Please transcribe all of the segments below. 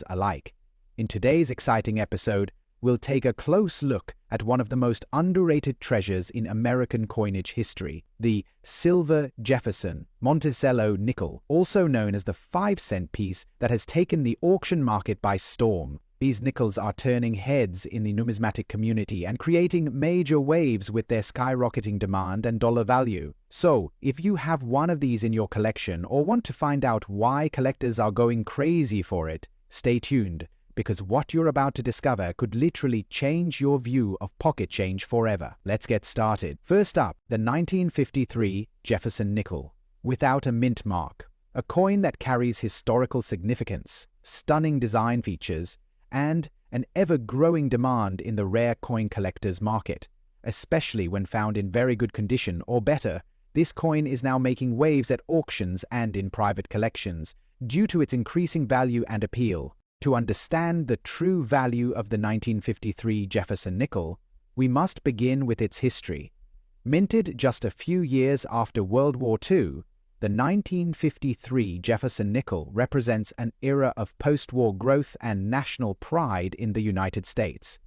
alike. In today's exciting episode, we'll take a close look at one of the most underrated treasures in American coinage history, the silver Jefferson Monticello nickel, also known as the 5-cent piece that has taken the auction market by storm. These nickels are turning heads in the numismatic community and creating major waves with their skyrocketing demand and dollar value. So, if you have one of these in your collection or want to find out why collectors are going crazy for it, stay tuned, because what you're about to discover could literally change your view of pocket change forever. Let's get started. First up, the 1953 Jefferson nickel, without a mint mark. A coin that carries historical significance, stunning design features, and an ever-growing demand in the rare coin collector's market. Especially when found in very good condition or better, this coin is now making waves at auctions and in private collections due to its increasing value and appeal. To understand the true value of the 1953 Jefferson nickel, we must begin with its history. Minted just a few years after World War II, the 1953 Jefferson nickel represents an era of post-war growth and national pride in the United States.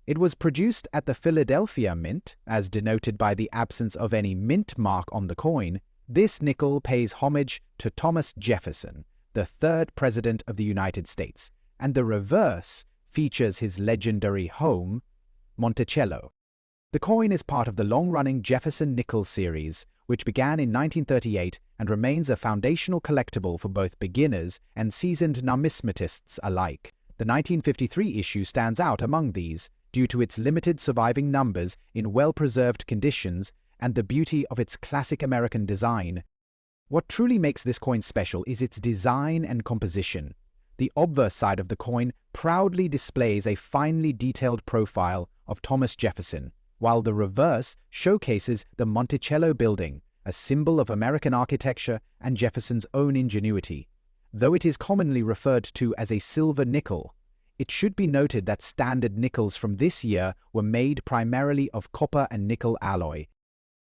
It was produced at the Philadelphia Mint, as denoted by the absence of any mint mark on the coin. This nickel pays homage to Thomas Jefferson, the third President of the United States, and the reverse features his legendary home, Monticello. The coin is part of the long-running Jefferson nickel series, which began in 1938 and remains a foundational collectible for both beginners and seasoned numismatists alike. The 1953 issue stands out among these due to its limited surviving numbers in well-preserved conditions and the beauty of its classic American design. What truly makes this coin special is its design and composition. The obverse side of the coin proudly displays a finely detailed profile of Thomas Jefferson, while the reverse showcases the Monticello building, a symbol of American architecture and Jefferson's own ingenuity. Though it is commonly referred to as a silver nickel, it should be noted that standard nickels from this year were made primarily of copper and nickel alloy.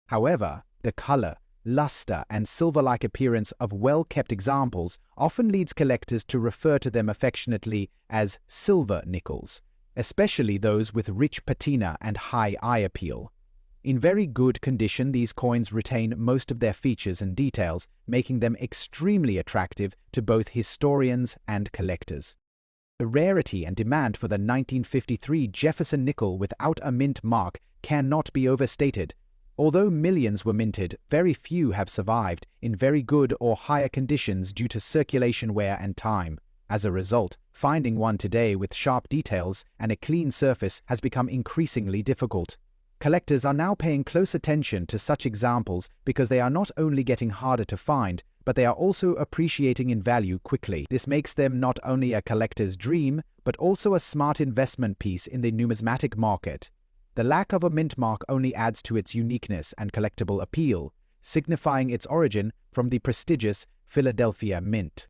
However, the color, luster, and silver-like appearance of well-kept examples often leads collectors to refer to them affectionately as silver nickels, especially those with rich patina and high eye appeal. In very good condition, these coins retain most of their features and details, making them extremely attractive to both historians and collectors. The rarity and demand for the 1953 Jefferson nickel without a mint mark cannot be overstated. Although millions were minted, very few have survived in very good or higher conditions due to circulation wear and time. As a result, finding one today with sharp details and a clean surface has become increasingly difficult. Collectors are now paying close attention to such examples because they are not only getting harder to find, but they are also appreciating in value quickly. This makes them not only a collector's dream, but also a smart investment piece in the numismatic market. The lack of a mint mark only adds to its uniqueness and collectible appeal, signifying its origin from the prestigious Philadelphia Mint.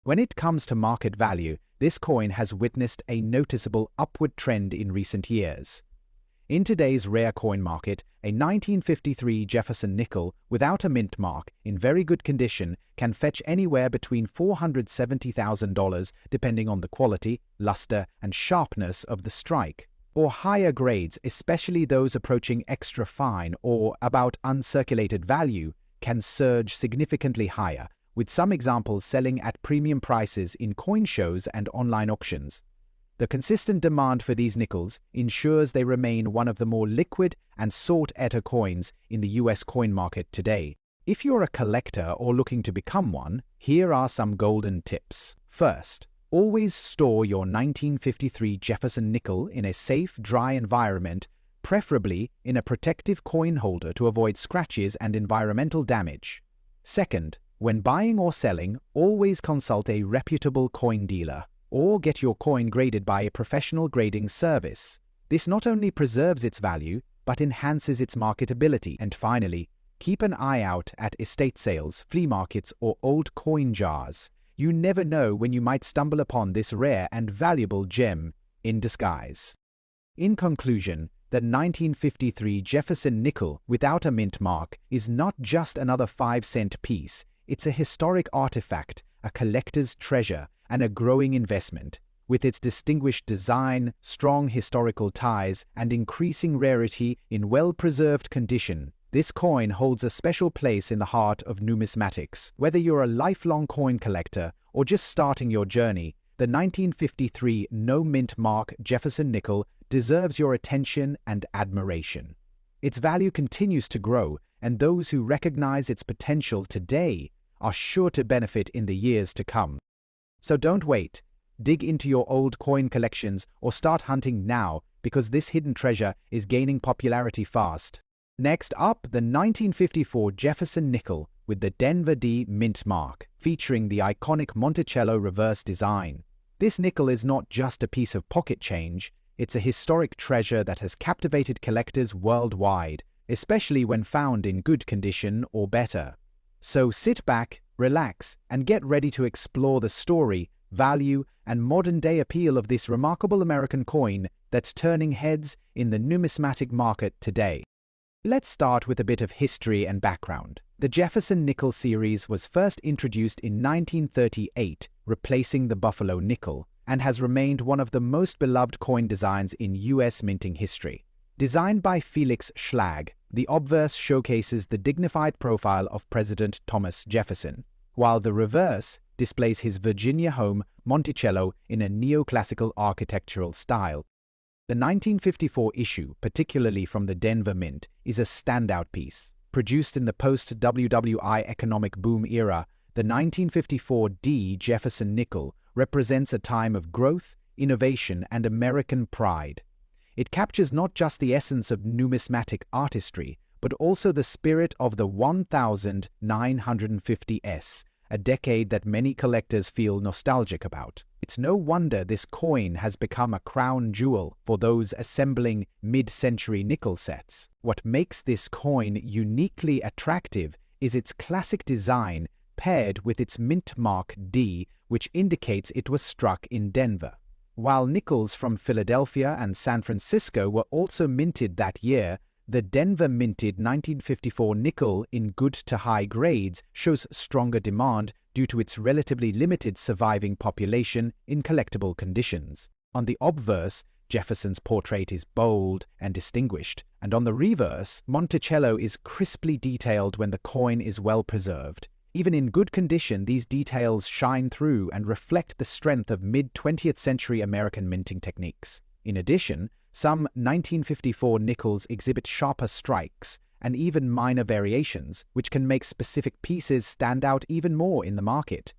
When it comes to market value, this coin has witnessed a noticeable upward trend in recent years. In today's rare coin market, a 1953 Jefferson nickel without a mint mark in very good condition can fetch anywhere between $470,000 depending on the quality, luster, and sharpness of the strike. Or higher grades, especially those approaching extra fine or about uncirculated value, can surge significantly higher, with some examples selling at premium prices in coin shows and online auctions. The consistent demand for these nickels ensures they remain one of the more liquid and sought-after coins in the US coin market today. If you're a collector or looking to become one, here are some golden tips. First, always store your 1953 Jefferson nickel in a safe, dry environment, preferably in a protective coin holder to avoid scratches and environmental damage. Second, when buying or selling, always consult a reputable coin dealer or get your coin graded by a professional grading service. This not only preserves its value, but enhances its marketability. And finally, keep an eye out at estate sales, flea markets, or old coin jars. You never know when you might stumble upon this rare and valuable gem in disguise. In conclusion, the 1953 Jefferson nickel without a mint mark is not just another 5-cent piece. It's a historic artifact, a collector's treasure, and a growing investment. With its distinguished design, strong historical ties, and increasing rarity in well-preserved condition, this coin holds a special place in the heart of numismatics. Whether you're a lifelong coin collector or just starting your journey, the 1953 no-mint mark Jefferson nickel deserves your attention and admiration. Its value continues to grow, and those who recognize its potential today are sure to benefit in the years to come. So don't wait. Dig into your old coin collections or start hunting now, because this hidden treasure is gaining popularity fast. Next up, the 1954 Jefferson nickel with the Denver D mint mark, featuring the iconic Monticello reverse design. This nickel is not just a piece of pocket change, it's a historic treasure that has captivated collectors worldwide, especially when found in good condition or better. So sit back, relax, and get ready to explore the story, value, and modern-day appeal of this remarkable American coin that's turning heads in the numismatic market today. Let's start with a bit of history and background. The Jefferson nickel series was first introduced in 1938, replacing the Buffalo nickel, and has remained one of the most beloved coin designs in U.S. minting history. Designed by Felix Schlag, the obverse showcases the dignified profile of President Thomas Jefferson, while the reverse displays his Virginia home, Monticello, in a neoclassical architectural style. The 1954 issue, particularly from the Denver Mint, is a standout piece. Produced in the post-WWI economic boom era, the 1954 D Jefferson nickel represents a time of growth, innovation, and American pride. It captures not just the essence of numismatic artistry, but also the spirit of the 1950s, a decade that many collectors feel nostalgic about. It's no wonder this coin has become a crown jewel for those assembling mid-century nickel sets. What makes this coin uniquely attractive is its classic design paired with its mint mark D, which indicates it was struck in Denver. While nickels from Philadelphia and San Francisco were also minted that year, the Denver minted 1954 nickel in good to high grades shows stronger demand due to its relatively limited surviving population in collectible conditions. On the obverse, Jefferson's portrait is bold and distinguished, and on the reverse, Monticello is crisply detailed when the coin is well preserved. Even in good condition, these details shine through and reflect the strength of mid-20th century American minting techniques. In addition, some 1954 nickels exhibit sharper strikes and even minor variations, which can make specific pieces stand out even more in the market.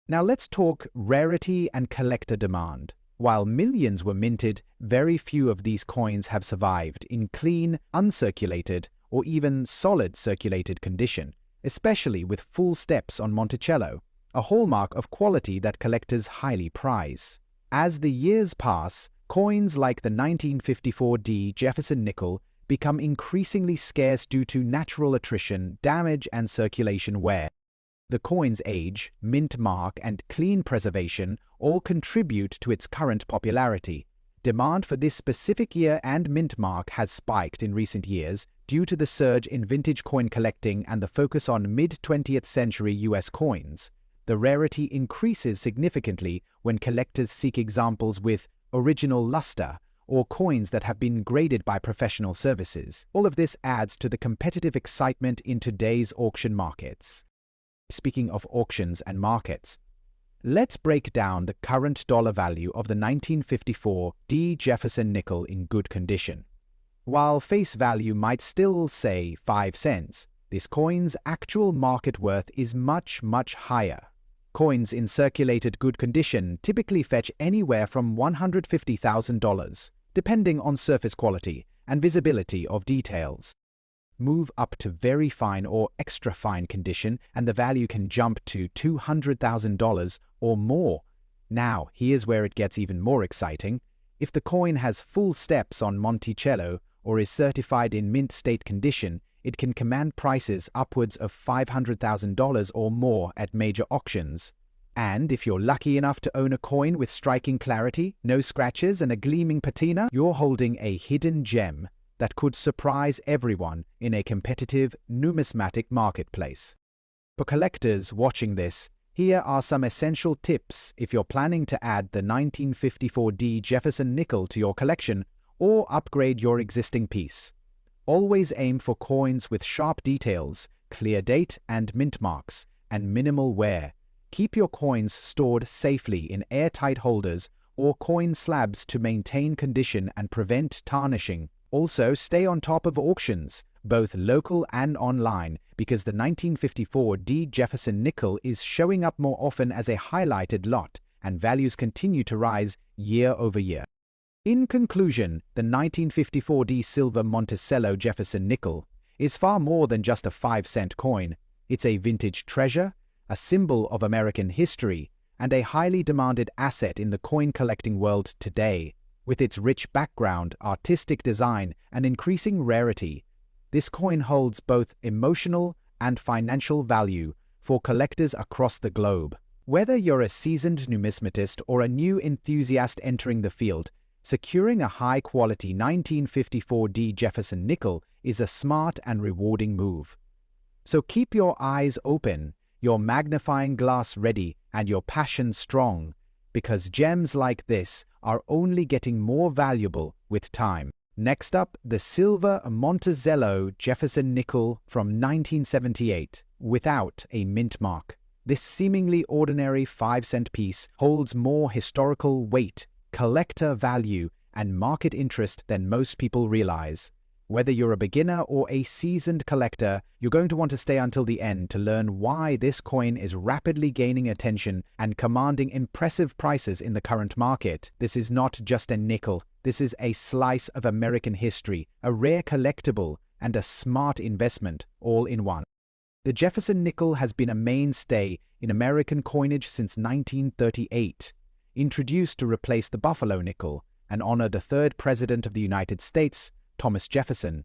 Now let's talk rarity and collector demand. While millions were minted, very few of these coins have survived in clean, uncirculated, or even solid circulated condition, especially with full steps on Monticello, a hallmark of quality that collectors highly prize. As the years pass, coins like the 1954 D Jefferson nickel become increasingly scarce due to natural attrition, damage, and circulation wear. The coin's age, mint mark, and clean preservation all contribute to its current popularity. Demand for this specific year and mint mark has spiked in recent years due to the surge in vintage coin collecting and the focus on mid-20th century US coins. The rarity increases significantly when collectors seek examples with original luster or coins that have been graded by professional services. All of this adds to the competitive excitement in today's auction markets. Speaking of auctions and markets, let's break down the current dollar value of the 1954 D Jefferson nickel in good condition. While face value might still say 5 cents, this coin's actual market worth is much, much higher. Coins in circulated good condition typically fetch anywhere from $150,000, depending on surface quality and visibility of details. Move up to very fine or extra fine condition and the value can jump to $200,000 or more. Now, here's where it gets even more exciting. If the coin has full steps on Monticello or is certified in mint state condition, it can command prices upwards of $500,000 or more at major auctions. And if you're lucky enough to own a coin with striking clarity, no scratches, and a gleaming patina, you're holding a hidden gem that could surprise everyone in a competitive numismatic marketplace. For collectors watching this, Here are some essential tips if you're planning to add the 1954D Jefferson nickel to your collection or upgrade your existing piece. Always aim for coins with sharp details, clear date and mint marks, and minimal wear. Keep your coins stored safely in airtight holders or coin slabs to maintain condition and prevent tarnishing. Also, stay on top of auctions, both local and online, because the 1954D Jefferson nickel is showing up more often as a highlighted lot, and values continue to rise year over year. In conclusion, the 1954D silver Monticello Jefferson nickel is far more than just a 5-cent coin. It's a vintage treasure, a symbol of American history, and a highly demanded asset in the coin collecting world today. With its rich background, artistic design, and increasing rarity, this coin holds both emotional and financial value for collectors across the globe. Whether you're a seasoned numismatist or a new enthusiast entering the field, securing a high-quality 1954D Jefferson nickel is a smart and rewarding move. So keep your eyes open, your magnifying glass ready, and your passion strong, because gems like this are only getting more valuable with time. Next up, the silver Monticello Jefferson nickel from 1978, without a mint mark. This seemingly ordinary 5-cent piece holds more historical weight, collector value, and market interest than most people realize. Whether you're a beginner or a seasoned collector, you're going to want to stay until the end to learn why this coin is rapidly gaining attention and commanding impressive prices in the current market. This is not just a nickel. This is a slice of American history, a rare collectible, and a smart investment, all in one. The Jefferson nickel has been a mainstay in American coinage since 1938. Introduced to replace the Buffalo nickel and honor the third President of the United States, Thomas Jefferson.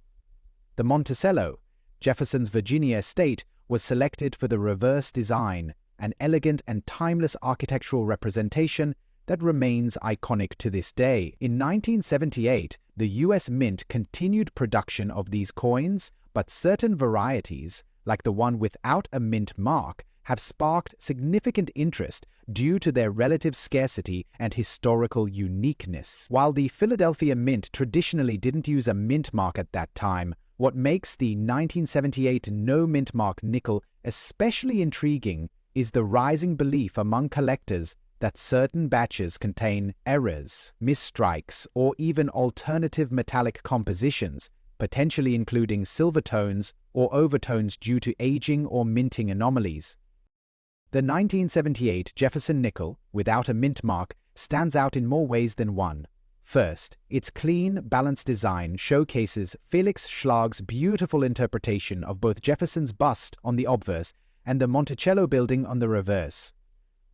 The Monticello, Jefferson's Virginia estate, was selected for the reverse design, an elegant and timeless architectural representation that remains iconic to this day. In 1978, the U.S. Mint continued production of these coins, but certain varieties, like the one without a mint mark, have sparked significant interest due to their relative scarcity and historical uniqueness. While the Philadelphia Mint traditionally didn't use a mint mark at that time, what makes the 1978 no mint mark nickel especially intriguing is the rising belief among collectors that certain batches contain errors, misstrikes, or even alternative metallic compositions, potentially including silver tones or overtones due to aging or minting anomalies. The 1978 Jefferson nickel, without a mint mark, stands out in more ways than one. First, its clean, balanced design showcases Felix Schlag's beautiful interpretation of both Jefferson's bust on the obverse and the Monticello building on the reverse.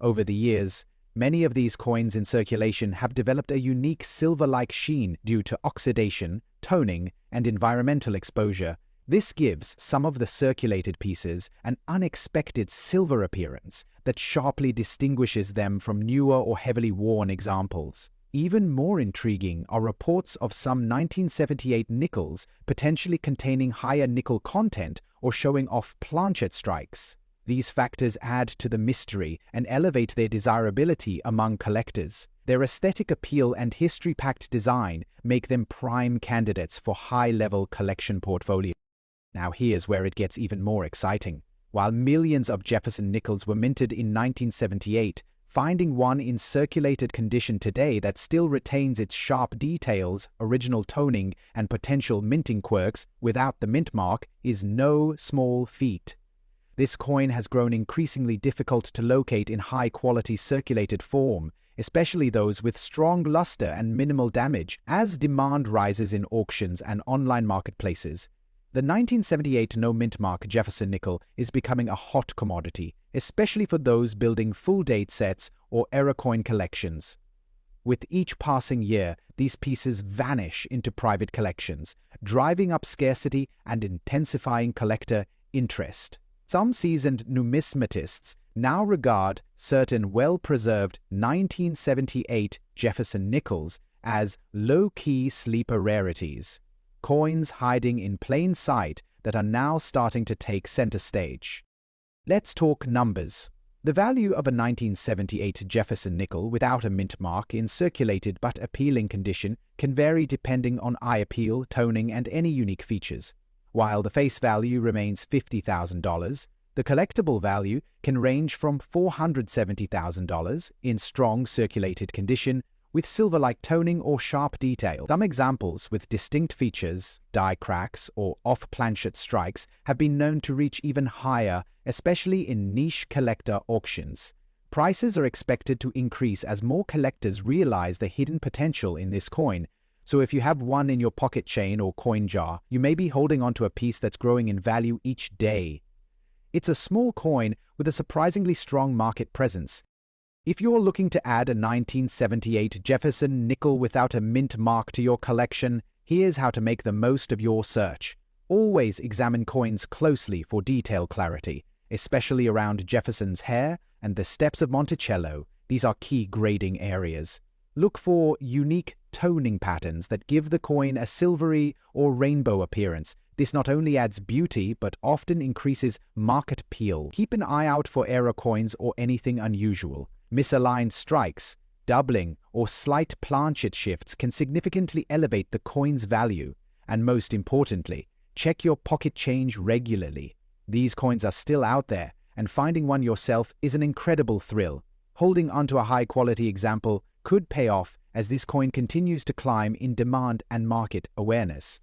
Over the years, many of these coins in circulation have developed a unique silver-like sheen due to oxidation, toning, and environmental exposure. This gives some of the circulated pieces an unexpected silver appearance that sharply distinguishes them from newer or heavily worn examples. Even more intriguing are reports of some 1978 nickels potentially containing higher nickel content or showing off planchet strikes. These factors add to the mystery and elevate their desirability among collectors. Their aesthetic appeal and history-packed design make them prime candidates for high-level collection portfolios. Now here's where it gets even more exciting. While millions of Jefferson nickels were minted in 1978, finding one in circulated condition today that still retains its sharp details, original toning, and potential minting quirks without the mint mark is no small feat. This coin has grown increasingly difficult to locate in high-quality circulated form, especially those with strong luster and minimal damage. As demand rises in auctions and online marketplaces, the 1978 no mint mark Jefferson nickel is becoming a hot commodity, especially for those building full-date sets or era coin collections. With each passing year, these pieces vanish into private collections, driving up scarcity and intensifying collector interest. Some seasoned numismatists now regard certain well-preserved 1978 Jefferson nickels as low-key sleeper rarities, coins hiding in plain sight that are now starting to take center stage. Let's talk numbers. The value of a 1978 Jefferson nickel without a mint mark in circulated but appealing condition can vary depending on eye appeal, toning, and any unique features. While the face value remains $50,000, the collectible value can range from $470,000 in strong circulated condition with silver-like toning or sharp detail. Some examples with distinct features, die cracks, or off-planchet strikes have been known to reach even higher, especially in niche collector auctions. Prices are expected to increase as more collectors realize the hidden potential in this coin. So if you have one in your pocket chain or coin jar, you may be holding onto a piece that's growing in value each day. It's a small coin with a surprisingly strong market presence. If you're looking to add a 1978 Jefferson nickel without a mint mark to your collection, here's how to make the most of your search. Always examine coins closely for detail clarity, especially around Jefferson's hair and the steps of Monticello. These are key grading areas. Look for unique toning patterns that give the coin a silvery or rainbow appearance. This not only adds beauty, but often increases market appeal. Keep an eye out for error coins or anything unusual. Misaligned strikes, doubling, or slight planchet shifts can significantly elevate the coin's value. And most importantly, check your pocket change regularly. These coins are still out there, and finding one yourself is an incredible thrill. Holding onto a high-quality example could pay off as this coin continues to climb in demand and market awareness.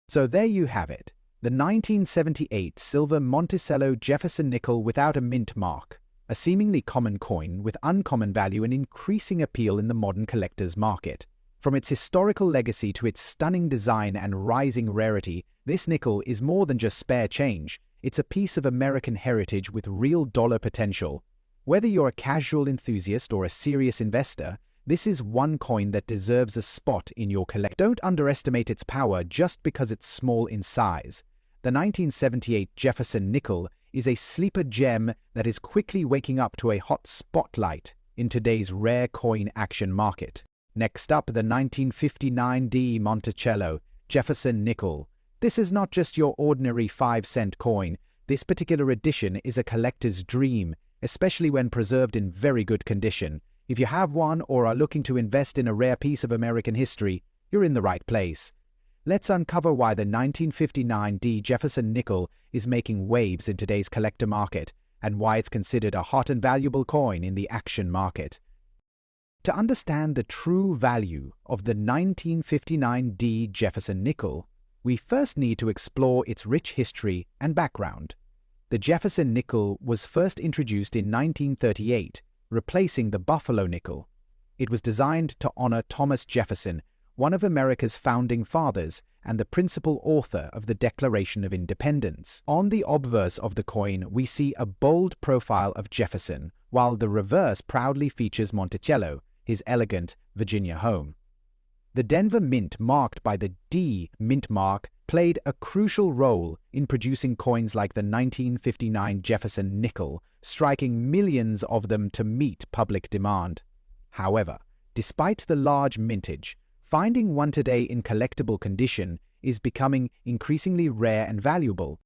So there you have it, the 1978 silver Monticello Jefferson nickel without a mint mark. A seemingly common coin with uncommon value and increasing appeal in the modern collector's market. From its historical legacy to its stunning design and rising rarity, this nickel is more than just spare change. It's a piece of American heritage with real dollar potential. Whether you're a casual enthusiast or a serious investor, this is one coin that deserves a spot in your collection. Don't underestimate its power just because it's small in size. The 1978 Jefferson nickel is a sleeper gem that is quickly waking up to a hot spotlight in today's rare coin action market. Next up, the 1959 D Monticello Jefferson nickel. This is not just your ordinary 5-cent coin. This particular edition is a collector's dream, especially when preserved in very good condition. If you have one or are looking to invest in a rare piece of American history, you're in the right place. Let's uncover why the 1959 D Jefferson nickel is making waves in today's collector market and why it's considered a hot and valuable coin in the action market. To understand the true value of the 1959 D Jefferson nickel, we first need to explore its rich history and background. The Jefferson nickel was first introduced in 1938, replacing the Buffalo nickel. It was designed to honor Thomas Jefferson, one of America's founding fathers and the principal author of the Declaration of Independence. On the obverse of the coin, we see a bold profile of Jefferson, while the reverse proudly features Monticello, his elegant Virginia home. The Denver Mint, marked by the D mint mark, played a crucial role in producing coins like the 1959 Jefferson nickel, striking millions of them to meet public demand. However, despite the large mintage, finding one today in collectible condition is becoming increasingly rare and valuable.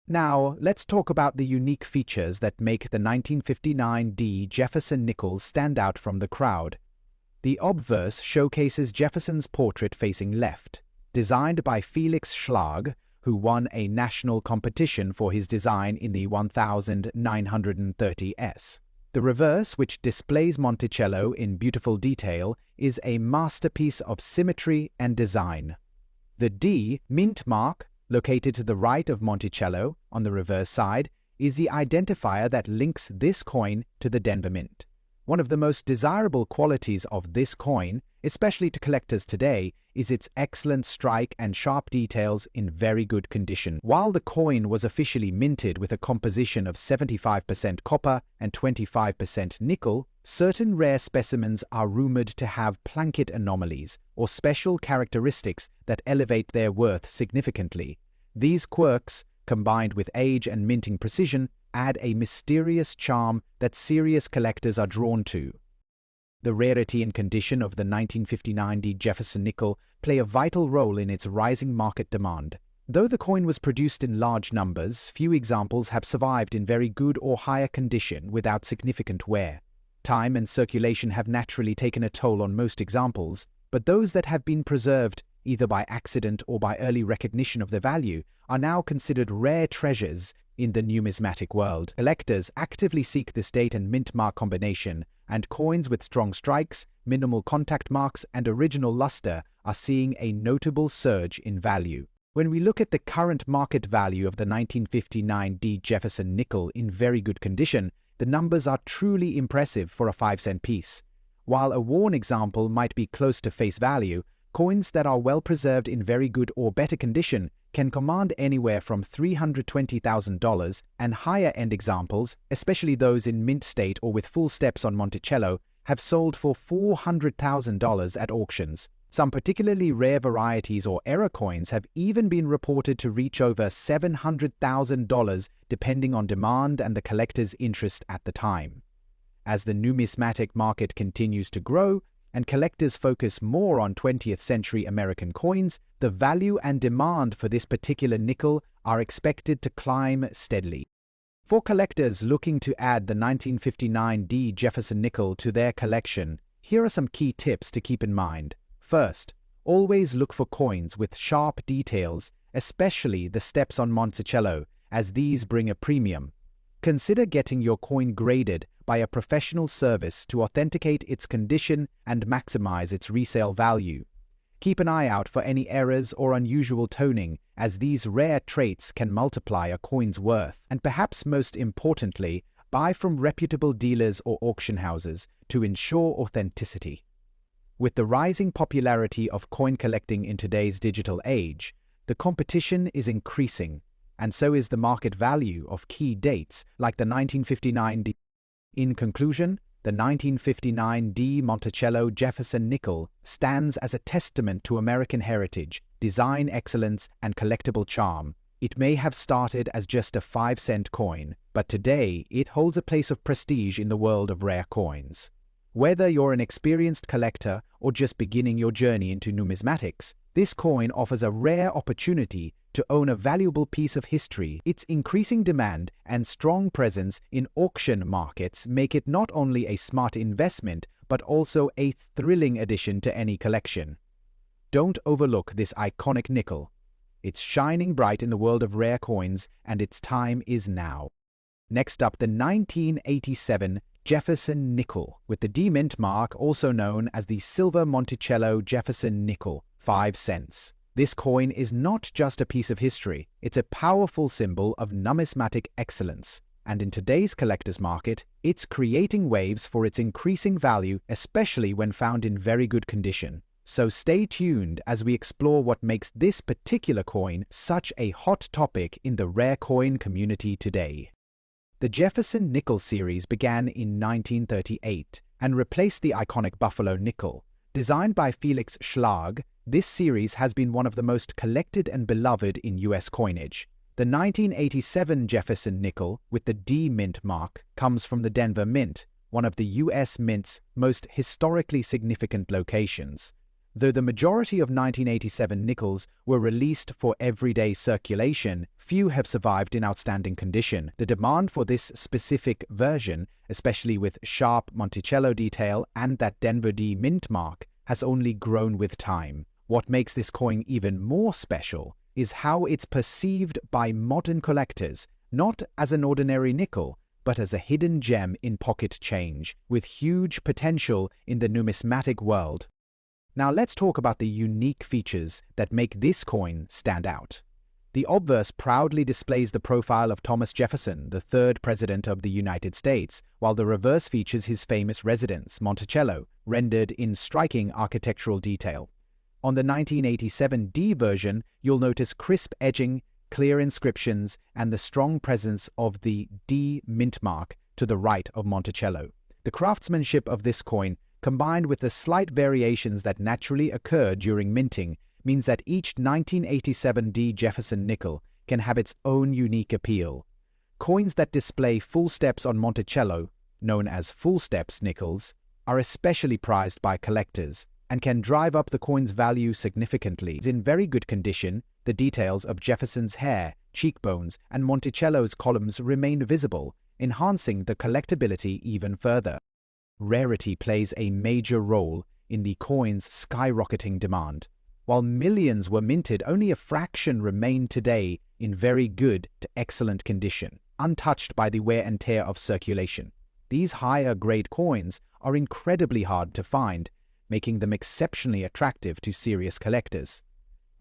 Now, let's talk about the unique features that make the 1959 D Jefferson nickel stand out from the crowd. The obverse showcases Jefferson's portrait facing left, designed by Felix Schlag, who won a national competition for his design in the 1930s. The reverse, which displays Monticello in beautiful detail, is a masterpiece of symmetry and design. The D mint mark, located to the right of Monticello on the reverse side, is the identifier that links this coin to the Denver Mint. One of the most desirable qualities of this coin, especially to collectors today, is its excellent strike and sharp details in very good condition. While the coin was officially minted with a composition of 75% copper and 25% nickel, certain rare specimens are rumored to have planchet anomalies or special characteristics that elevate their worth significantly. These quirks, combined with age and minting precision, add a mysterious charm that serious collectors are drawn to. The rarity and condition of the 1959 D Jefferson nickel play a vital role in its rising market demand. Though the coin was produced in large numbers, few examples have survived in very good or higher condition without significant wear. Time and circulation have naturally taken a toll on most examples, but those that have been preserved, either by accident or by early recognition of their value, are now considered rare treasures in the numismatic world. Collectors actively seek this date and mint mark combination, and coins with strong strikes, minimal contact marks, and original luster are seeing a notable surge in value. When we look at the current market value of the 1959 D. Jefferson nickel in very good condition, the numbers are truly impressive for a 5-cent piece. While a worn example might be close to face value, coins that are well preserved in very good or better condition can command anywhere from $320,000, and higher-end examples, especially those in mint state or with full steps on Monticello, have sold for $400,000 at auctions. Some particularly rare varieties or error coins have even been reported to reach over $700,000 depending on demand and the collector's interest at the time. As the numismatic market continues to grow and collectors focus more on 20th century American coins, the value and demand for this particular nickel are expected to climb steadily. For collectors looking to add the 1959 D. Jefferson nickel to their collection, here are some key tips to keep in mind. First, always look for coins with sharp details, especially the steps on Monticello, as these bring a premium. Consider getting your coin graded by a professional service to authenticate its condition and maximize its resale value. Keep an eye out for any errors or unusual toning, as these rare traits can multiply a coin's worth. And perhaps most importantly, buy from reputable dealers or auction houses to ensure authenticity. With the rising popularity of coin collecting in today's digital age, the competition is increasing, and so is the market value of key dates like the 1959 D. In conclusion, the 1959 D. Monticello Jefferson nickel stands as a testament to American heritage, design excellence, and collectible charm. It may have started as just a 5-cent coin, but today it holds a place of prestige in the world of rare coins. Whether you're an experienced collector or just beginning your journey into numismatics, this coin offers a rare opportunity to own a valuable piece of history. Its increasing demand and strong presence in auction markets make it not only a smart investment, but also a thrilling addition to any collection. Don't overlook this iconic nickel. It's shining bright in the world of rare coins, and its time is now. Next up, the 1987 Jefferson nickel, with the D mint mark, also known as the Silver Monticello Jefferson nickel, 5 cents. This coin is not just a piece of history, it's a powerful symbol of numismatic excellence. And in today's collector's market, it's creating waves for its increasing value, especially when found in very good condition. So stay tuned as we explore what makes this particular coin such a hot topic in the rare coin community today. The Jefferson nickel series began in 1938 and replaced the iconic Buffalo nickel. Designed by Felix Schlag, this series has been one of the most collected and beloved in U.S. coinage. The 1987 Jefferson nickel with the D mint mark comes from the Denver Mint, one of the U.S. Mint's most historically significant locations. Though the majority of 1987 nickels were released for everyday circulation, few have survived in outstanding condition. The demand for this specific version, especially with sharp Monticello detail and that Denver D mint mark, has only grown with time. What makes this coin even more special is how it's perceived by modern collectors, not as an ordinary nickel, but as a hidden gem in pocket change, with huge potential in the numismatic world. Now let's talk about the unique features that make this coin stand out. The obverse proudly displays the profile of Thomas Jefferson, the third president of the United States, while the reverse features his famous residence, Monticello, rendered in striking architectural detail. On the 1987 D version, you'll notice crisp edging, clear inscriptions, and the strong presence of the D mint mark to the right of Monticello. The craftsmanship of this coin, combined with the slight variations that naturally occur during minting, means that each 1987 D Jefferson nickel can have its own unique appeal. Coins that display full steps on Monticello, known as full steps nickels, are especially prized by collectors and can drive up the coin's value significantly. In very good condition, The details of Jefferson's hair, cheekbones, and Monticello's columns remain visible, enhancing the collectability even further. Rarity plays a major role in the coin's skyrocketing demand. While millions were minted, only a fraction remain today in very good to excellent condition, untouched by the wear and tear of circulation. These higher-grade coins are incredibly hard to find, making them exceptionally attractive to serious collectors.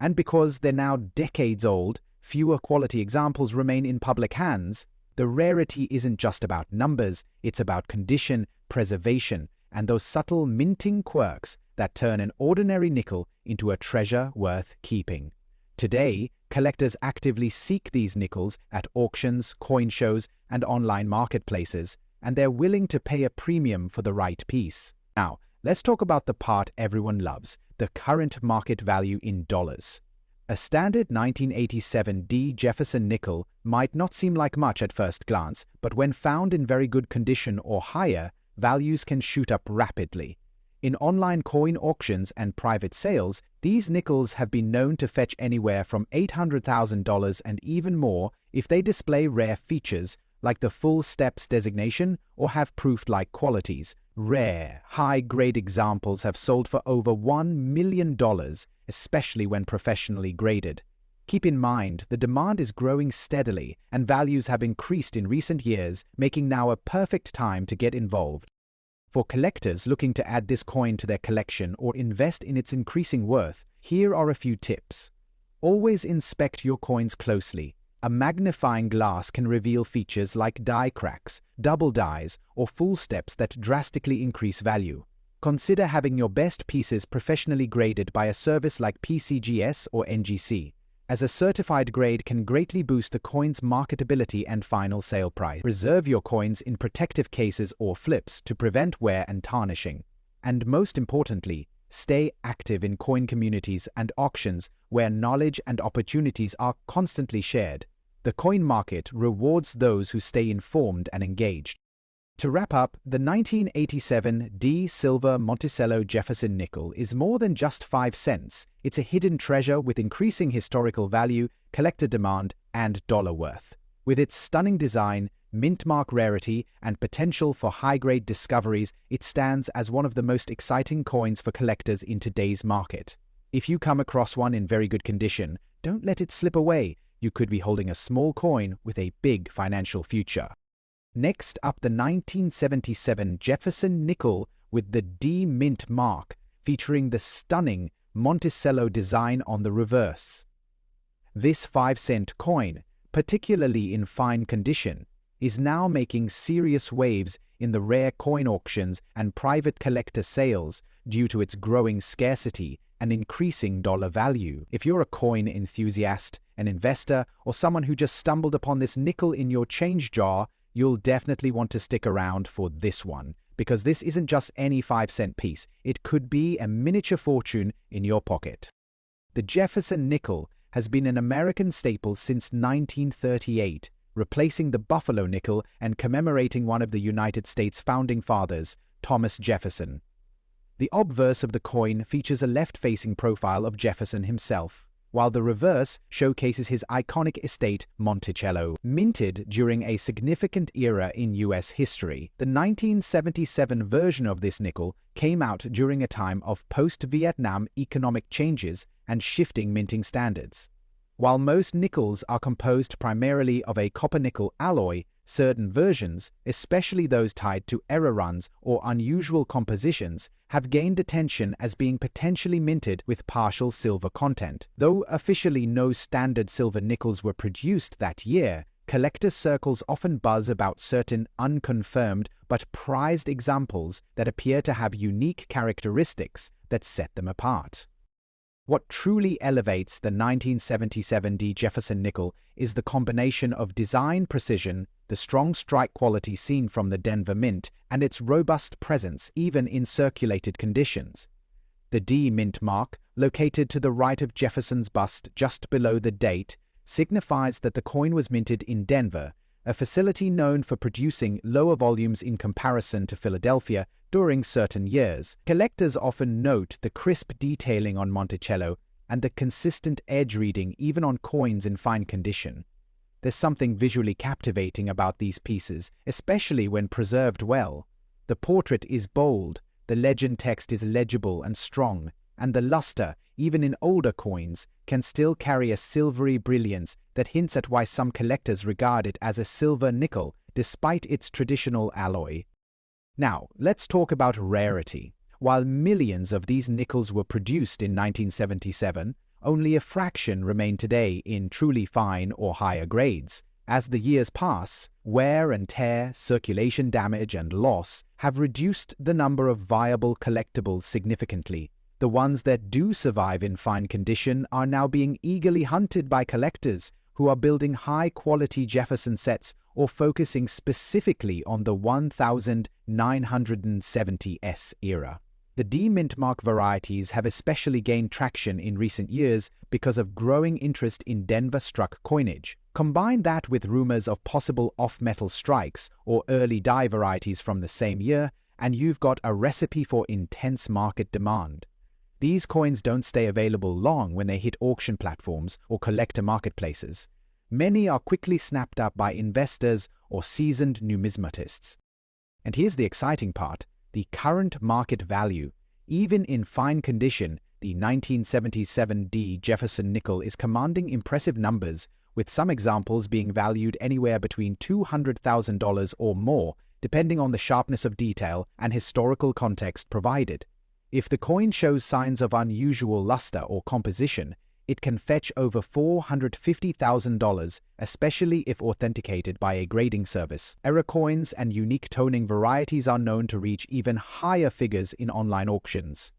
And because they're now decades old, fewer quality examples remain in public hands. The rarity isn't just about numbers, it's about condition, preservation, and those subtle minting quirks that turn an ordinary nickel into a treasure worth keeping. Today, collectors actively seek these nickels at auctions, coin shows, and online marketplaces, and they're willing to pay a premium for the right piece. Now, let's talk about the part everyone loves, the current market value in dollars. A standard 1987 D Jefferson nickel might not seem like much at first glance, but when found in very good condition or higher, values can shoot up rapidly. In online coin auctions and private sales, these nickels have been known to fetch anywhere from $800,000 and even more if they display rare features like the full steps designation or have proof-like qualities. Rare, high-grade examples have sold for over $1 million, especially when professionally graded. Keep in mind, the demand is growing steadily and values have increased in recent years, making now a perfect time to get involved. For collectors looking to add this coin to their collection or invest in its increasing worth, here are a few tips. Always inspect your coins closely. A magnifying glass can reveal features like die cracks, double dies, or full steps that drastically increase value. Consider having your best pieces professionally graded by a service like PCGS or NGC, as a certified grade can greatly boost the coin's marketability and final sale price. Reserve your coins in protective cases or flips to prevent wear and tarnishing. And most importantly, stay active in coin communities and auctions where knowledge and opportunities are constantly shared. The coin market rewards those who stay informed and engaged. To wrap up, the 1987 D Silver Monticello Jefferson nickel is more than just 5 cents. It's a hidden treasure with increasing historical value, collector demand, and dollar worth. With its stunning design, mint mark rarity, and potential for high-grade discoveries, it stands as one of the most exciting coins for collectors in today's market. If you come across one in very good condition, don't let it slip away. You could be holding a small coin with a big financial future. Next up, the 1977 Jefferson nickel with the D mint mark, featuring the stunning Monticello design on the reverse. This 5-cent coin, particularly in fine condition, is now making serious waves in the rare coin auctions and private collector sales due to its growing scarcity and increasing dollar value. If you're a coin enthusiast, an investor, or someone who just stumbled upon this nickel in your change jar, you'll definitely want to stick around for this one, because this isn't just any 5-cent piece. It could be a miniature fortune in your pocket. The Jefferson nickel has been an American staple since 1938, replacing the Buffalo nickel and commemorating one of the United States founding fathers, Thomas Jefferson. The obverse of the coin features a left-facing profile of Jefferson himself, while the reverse showcases his iconic estate, Monticello. Minted during a significant era in U.S. history, the 1977 version of this nickel came out during a time of post-Vietnam economic changes and shifting minting standards. While most nickels are composed primarily of a copper-nickel alloy, certain versions, especially those tied to error runs or unusual compositions, have gained attention as being potentially minted with partial silver content. Though officially no standard silver nickels were produced that year, collector circles often buzz about certain unconfirmed but prized examples that appear to have unique characteristics that set them apart. What truly elevates the 1977 D Jefferson nickel is the combination of design precision, the strong strike quality seen from the Denver Mint, and its robust presence even in circulated conditions. The D Mint mark, located to the right of Jefferson's bust just below the date, signifies that the coin was minted in Denver, a facility known for producing lower volumes in comparison to Philadelphia during certain years. Collectors often note the crisp detailing on Monticello, and the consistent edge reading even on coins in fine condition. There's something visually captivating about these pieces, especially when preserved well. The portrait is bold, the legend text is legible and strong, and the luster, even in older coins, can still carry a silvery brilliance that hints at why some collectors regard it as a silver nickel, despite its traditional alloy. Now, let's talk about rarity. While millions of these nickels were produced in 1977, only a fraction remain today in truly fine or higher grades. As the years pass, wear and tear, circulation damage, and loss have reduced the number of viable collectibles significantly. The ones that do survive in fine condition are now being eagerly hunted by collectors who are building high-quality Jefferson sets or focusing specifically on the 1970s era. The D-Mint Mark varieties have especially gained traction in recent years because of growing interest in Denver-struck coinage. Combine that with rumors of possible off-metal strikes or early die varieties from the same year, and you've got a recipe for intense market demand. These coins don't stay available long when they hit auction platforms or collector marketplaces. Many are quickly snapped up by investors or seasoned numismatists. And here's the exciting part. The current market value. Even in fine condition, the 1977 D Jefferson nickel is commanding impressive numbers, with some examples being valued anywhere between $200,000 or more, depending on the sharpness of detail and historical context provided. If the coin shows signs of unusual luster or composition, it can fetch over $450,000, especially if authenticated by a grading service. Error coins and unique toning varieties are known to reach even higher figures in online auctions.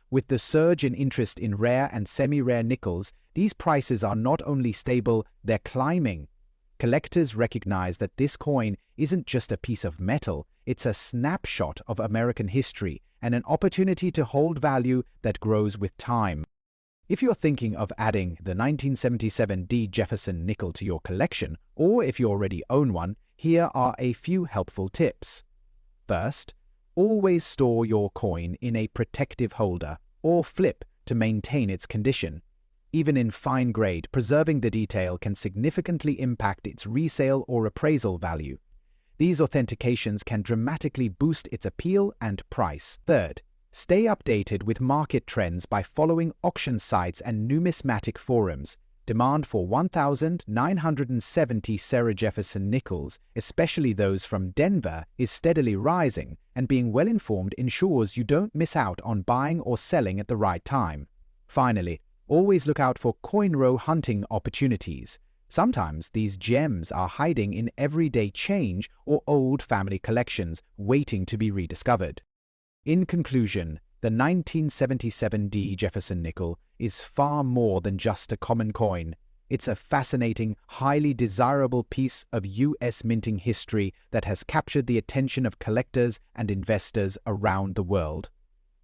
With the surge in interest in rare and semi-rare nickels, these prices are not only stable, they're climbing. Collectors recognize that this coin isn't just a piece of metal, it's a snapshot of American history and an opportunity to hold value that grows with time. If you're thinking of adding the 1977 D Jefferson nickel to your collection, or if you already own one, here are a few helpful tips. First, always store your coin in a protective holder or flip to maintain its condition. Even in fine grade, preserving the detail can significantly impact its resale or appraisal value. These authentications can dramatically boost its appeal and price. Third, stay updated with market trends by following auction sites and numismatic forums. Demand for 1,970 Sarah Jefferson nickels, especially those from Denver, is steadily rising, and being well-informed ensures you don't miss out on buying or selling at the right time. Finally, always look out for coin row hunting opportunities. Sometimes these gems are hiding in everyday change or old family collections, waiting to be rediscovered. In conclusion, the 1977 D Jefferson nickel is far more than just a common coin. It's a fascinating, highly desirable piece of U.S. minting history that has captured the attention of collectors and investors around the world.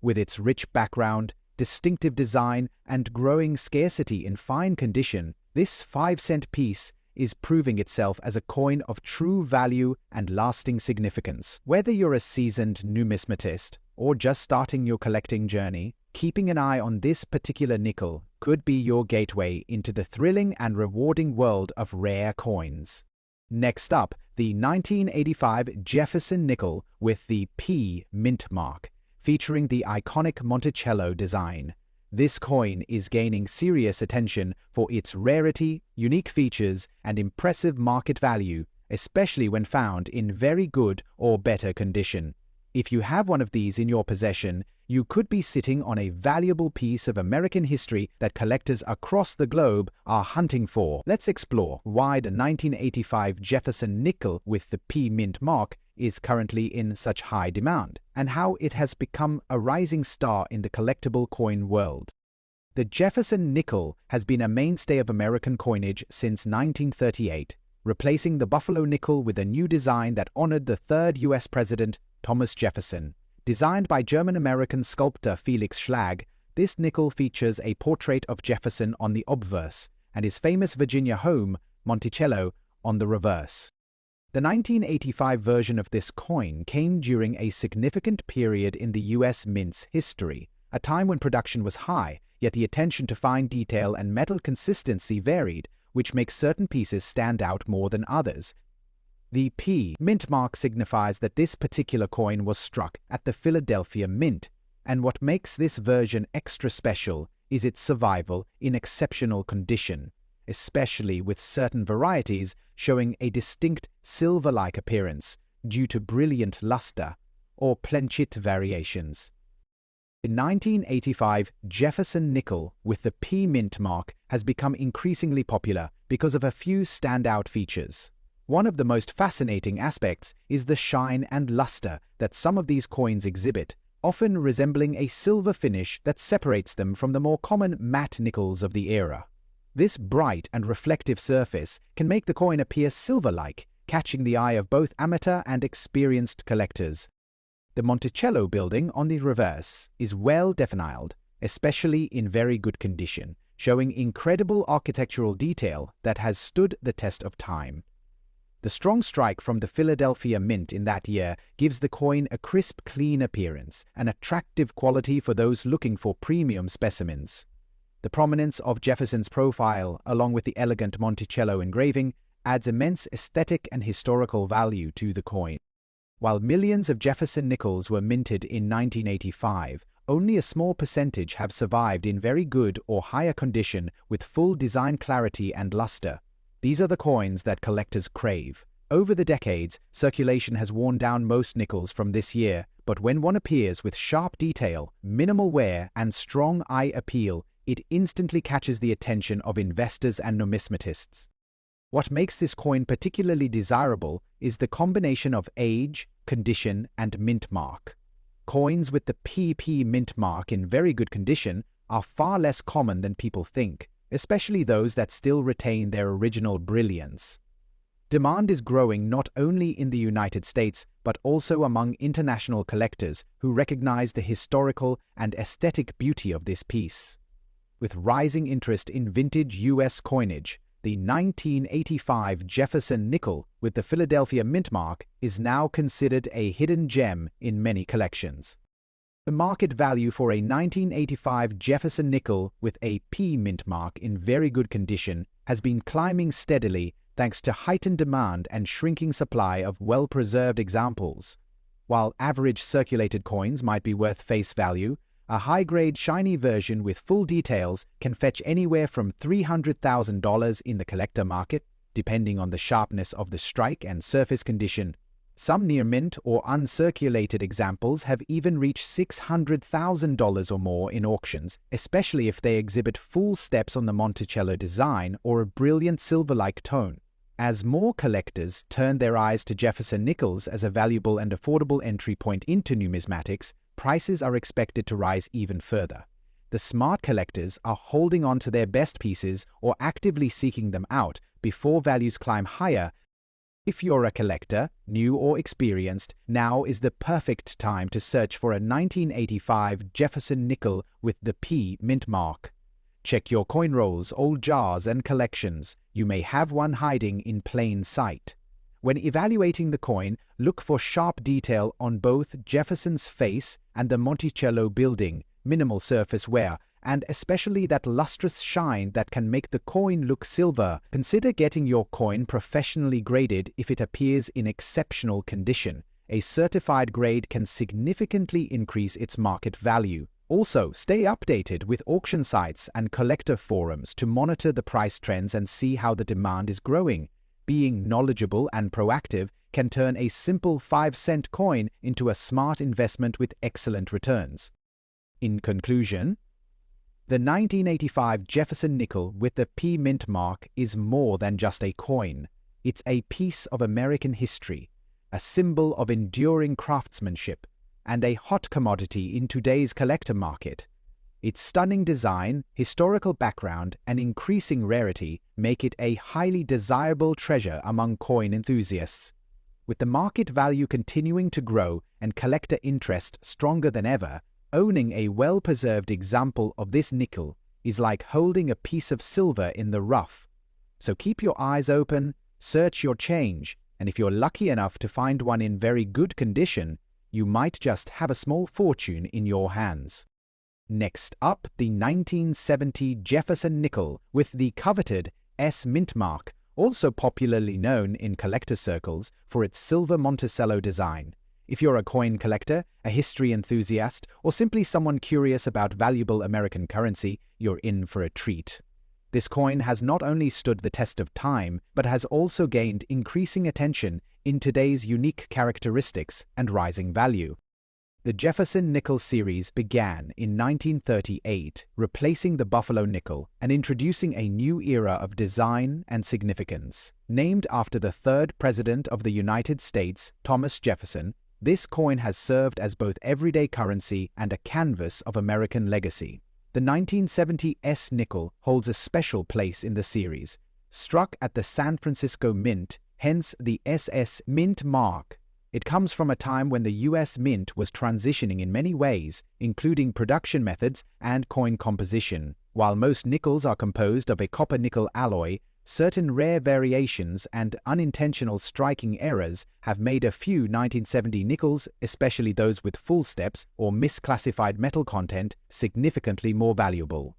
With its rich background, distinctive design, and growing scarcity in fine condition, this 5-cent piece is proving itself as a coin of true value and lasting significance. Whether you're a seasoned numismatist or just starting your collecting journey, keeping an eye on this particular nickel could be your gateway into the thrilling and rewarding world of rare coins. Next up, the 1985 Jefferson nickel with the P mint mark, featuring the iconic Monticello design. This coin is gaining serious attention for its rarity, unique features, and impressive market value, especially when found in very good or better condition. If you have one of these in your possession, you could be sitting on a valuable piece of American history that collectors across the globe are hunting for. Let's explore why the 1985 Jefferson nickel with the P mint mark is currently in such high demand, and how it has become a rising star in the collectible coin world. The Jefferson nickel has been a mainstay of American coinage since 1938, replacing the Buffalo nickel with a new design that honored the third U.S. President, Thomas Jefferson. Designed by German-American sculptor Felix Schlag, this nickel features a portrait of Jefferson on the obverse, and his famous Virginia home, Monticello, on the reverse. The 1985 version of this coin came during a significant period in the U.S. mint's history, a time when production was high, yet the attention to fine detail and metal consistency varied, which makes certain pieces stand out more than others. The P mint mark signifies that this particular coin was struck at the Philadelphia Mint, and what makes this version extra special is its survival in exceptional condition, especially with certain varieties showing a distinct silver-like appearance due to brilliant luster or planchet variations. In 1985, Jefferson nickel with the P mint mark has become increasingly popular because of a few standout features. One of the most fascinating aspects is the shine and luster that some of these coins exhibit, often resembling a silver finish that separates them from the more common matte nickels of the era. This bright and reflective surface can make the coin appear silver-like, catching the eye of both amateur and experienced collectors. The Monticello building on the reverse is well defined, especially in very good condition, showing incredible architectural detail that has stood the test of time. The strong strike from the Philadelphia Mint in that year gives the coin a crisp, clean appearance, an attractive quality for those looking for premium specimens. The prominence of Jefferson's profile, along with the elegant Monticello engraving, adds immense aesthetic and historical value to the coin. While millions of Jefferson nickels were minted in 1985, only a small percentage have survived in very good or higher condition with full design clarity and luster. These are the coins that collectors crave. Over the decades, circulation has worn down most nickels from this year, but when one appears with sharp detail, minimal wear, and strong eye appeal, it instantly catches the attention of investors and numismatists. What makes this coin particularly desirable is the combination of age, condition, and mint mark. Coins with the PP mint mark in very good condition are far less common than people think, especially those that still retain their original brilliance. Demand is growing not only in the United States, but also among international collectors who recognize the historical and aesthetic beauty of this piece. With rising interest in vintage U.S. coinage, the 1985 Jefferson nickel with the Philadelphia Mint mark is now considered a hidden gem in many collections. The market value for a 1985 Jefferson nickel with a P mint mark in very good condition has been climbing steadily thanks to heightened demand and shrinking supply of well-preserved examples. While average circulated coins might be worth face value, a high-grade shiny version with full details can fetch anywhere from $300,000 in the collector market, depending on the sharpness of the strike and surface condition. Some near-mint or uncirculated examples have even reached $600,000 or more in auctions, especially if they exhibit full steps on the Monticello design or a brilliant silver-like tone. As more collectors turn their eyes to Jefferson nickels as a valuable and affordable entry point into numismatics, prices are expected to rise even further. The smart collectors are holding on to their best pieces or actively seeking them out before values climb higher. If you're a collector, new or experienced, now is the perfect time to search for a 1985 Jefferson nickel with the P mint mark. Check your coin rolls, old jars, and collections. You may have one hiding in plain sight. When evaluating the coin, look for sharp detail on both Jefferson's face and the Monticello building, minimal surface wear, and especially that lustrous shine that can make the coin look silver. Consider getting your coin professionally graded if it appears in exceptional condition. A certified grade can significantly increase its market value. Also, stay updated with auction sites and collector forums to monitor the price trends and see how the demand is growing. Being knowledgeable and proactive can turn a simple 5-cent coin into a smart investment with excellent returns. In conclusion, the 1985 Jefferson nickel with the P mint mark is more than just a coin. It's a piece of American history, a symbol of enduring craftsmanship, and a hot commodity in today's collector market. Its stunning design, historical background, and increasing rarity make it a highly desirable treasure among coin enthusiasts. With the market value continuing to grow and collector interest stronger than ever, owning a well-preserved example of this nickel is like holding a piece of silver in the rough. So keep your eyes open, search your change, and if you're lucky enough to find one in very good condition, you might just have a small fortune in your hands. Next up, the 1970 Jefferson nickel with the coveted S mint mark, also popularly known in collector circles for its silver Monticello design. If you're a coin collector, a history enthusiast, or simply someone curious about valuable American currency, you're in for a treat. This coin has not only stood the test of time, but has also gained increasing attention in today's unique characteristics and rising value. The Jefferson nickel series began in 1938, replacing the Buffalo nickel and introducing a new era of design and significance. Named after the third president of the United States, Thomas Jefferson, this coin has served as both everyday currency and a canvas of American legacy. The 1970 S nickel holds a special place in the series, struck at the San Francisco Mint, hence the SS Mint mark. It comes from a time when the U.S. Mint was transitioning in many ways, including production methods and coin composition. While most nickels are composed of a copper-nickel alloy, certain rare variations and unintentional striking errors have made a few 1970 nickels, especially those with full steps or misclassified metal content, significantly more valuable.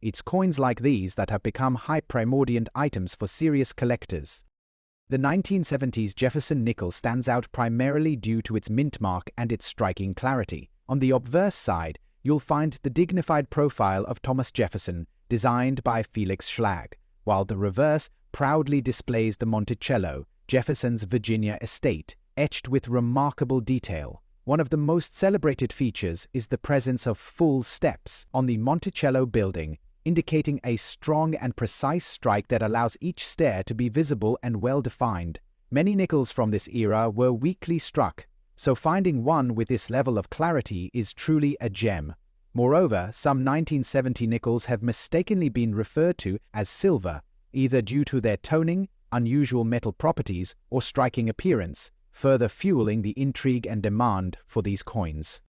It's coins like these that have become high primordial items for serious collectors. The 1970s Jefferson nickel stands out primarily due to its mint mark and its striking clarity. On the obverse side, you'll find the dignified profile of Thomas Jefferson, designed by Felix Schlag, while the reverse proudly displays the Monticello, Jefferson's Virginia estate, etched with remarkable detail. One of the most celebrated features is the presence of full steps on the Monticello building, indicating a strong and precise strike that allows each stair to be visible and well-defined. Many nickels from this era were weakly struck, so finding one with this level of clarity is truly a gem. Moreover, some 1970 nickels have mistakenly been referred to as silver, either due to their toning, unusual metal properties, or striking appearance, further fueling the intrigue and demand for these coins.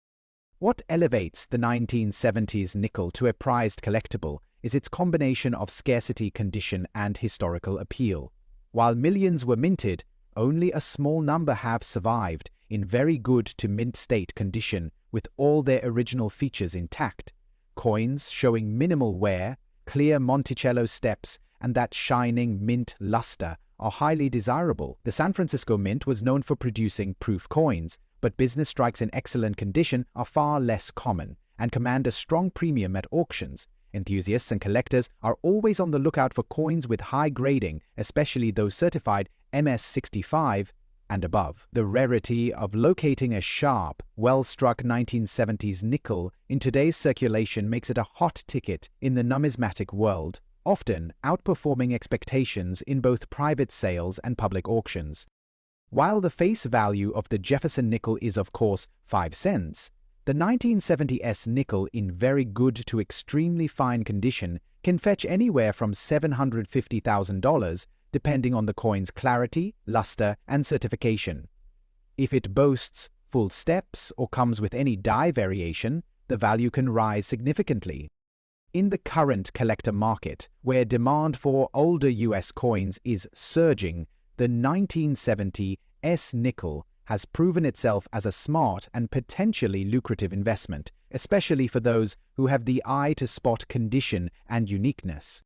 What elevates the 1970s nickel to a prized collectible is its combination of scarcity, condition, and historical appeal. While millions were minted, only a small number have survived in very good to mint state condition with all their original features intact. Coins showing minimal wear, clear Monticello steps, and that shining mint luster are highly desirable. The San Francisco Mint was known for producing proof coins, but business strikes in excellent condition are far less common and command a strong premium at auctions. Enthusiasts and collectors are always on the lookout for coins with high grading, especially those certified MS65 and above. The rarity of locating a sharp, well-struck 1970s nickel in today's circulation makes it a hot ticket in the numismatic world, often outperforming expectations in both private sales and public auctions. While the face value of the Jefferson nickel is, of course, 5 cents, the 1970s nickel in very good to extremely fine condition can fetch anywhere from $750,000 depending on the coin's clarity, luster, and certification. If it boasts full steps or comes with any die variation, the value can rise significantly. In the current collector market, where demand for older US coins is surging, the 1970 S nickel has proven itself as a smart and potentially lucrative investment, especially for those who have the eye to spot condition and uniqueness.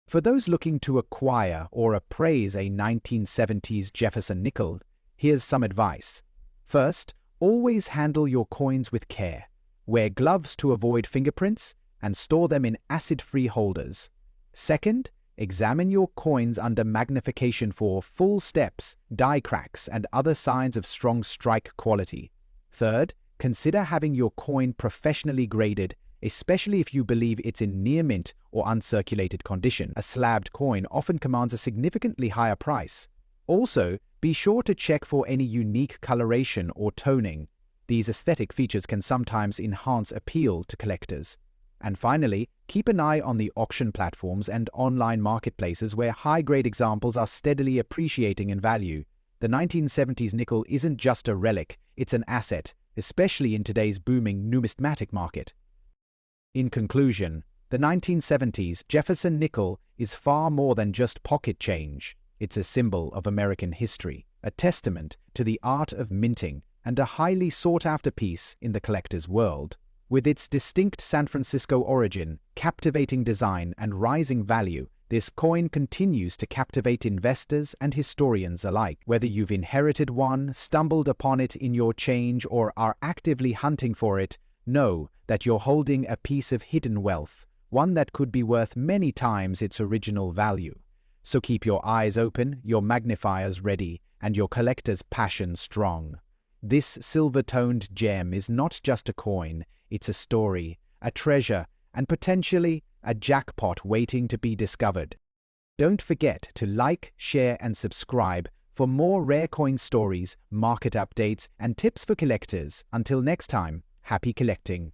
For those looking to acquire or appraise a 1970s Jefferson nickel, here's some advice. First, always handle your coins with care. Wear gloves to avoid fingerprints and store them in acid-free holders. Second, examine your coins under magnification for full steps, die cracks, and other signs of strong strike quality. Third, consider having your coin professionally graded, especially if you believe it's in near mint or uncirculated condition. A slabbed coin often commands a significantly higher price. Also, be sure to check for any unique coloration or toning. These aesthetic features can sometimes enhance appeal to collectors. And finally, keep an eye on the auction platforms and online marketplaces where high-grade examples are steadily appreciating in value. The 1970s nickel isn't just a relic, it's an asset, especially in today's booming numismatic market. In conclusion, the 1970s Jefferson nickel is far more than just pocket change. It's a symbol of American history, a testament to the art of minting, and a highly sought-after piece in the collector's world. With its distinct San Francisco origin, captivating design, and rising value, this coin continues to captivate investors and historians alike. Whether you've inherited one, stumbled upon it in your change, or are actively hunting for it, know that you're holding a piece of hidden wealth, one that could be worth many times its original value. So keep your eyes open, your magnifiers ready, and your collector's passion strong. This silver-toned gem is not just a coin, it's a story, a treasure, and potentially a jackpot waiting to be discovered. Don't forget to like, share, and subscribe for more rare coin stories, market updates, and tips for collectors. Until next time, happy collecting.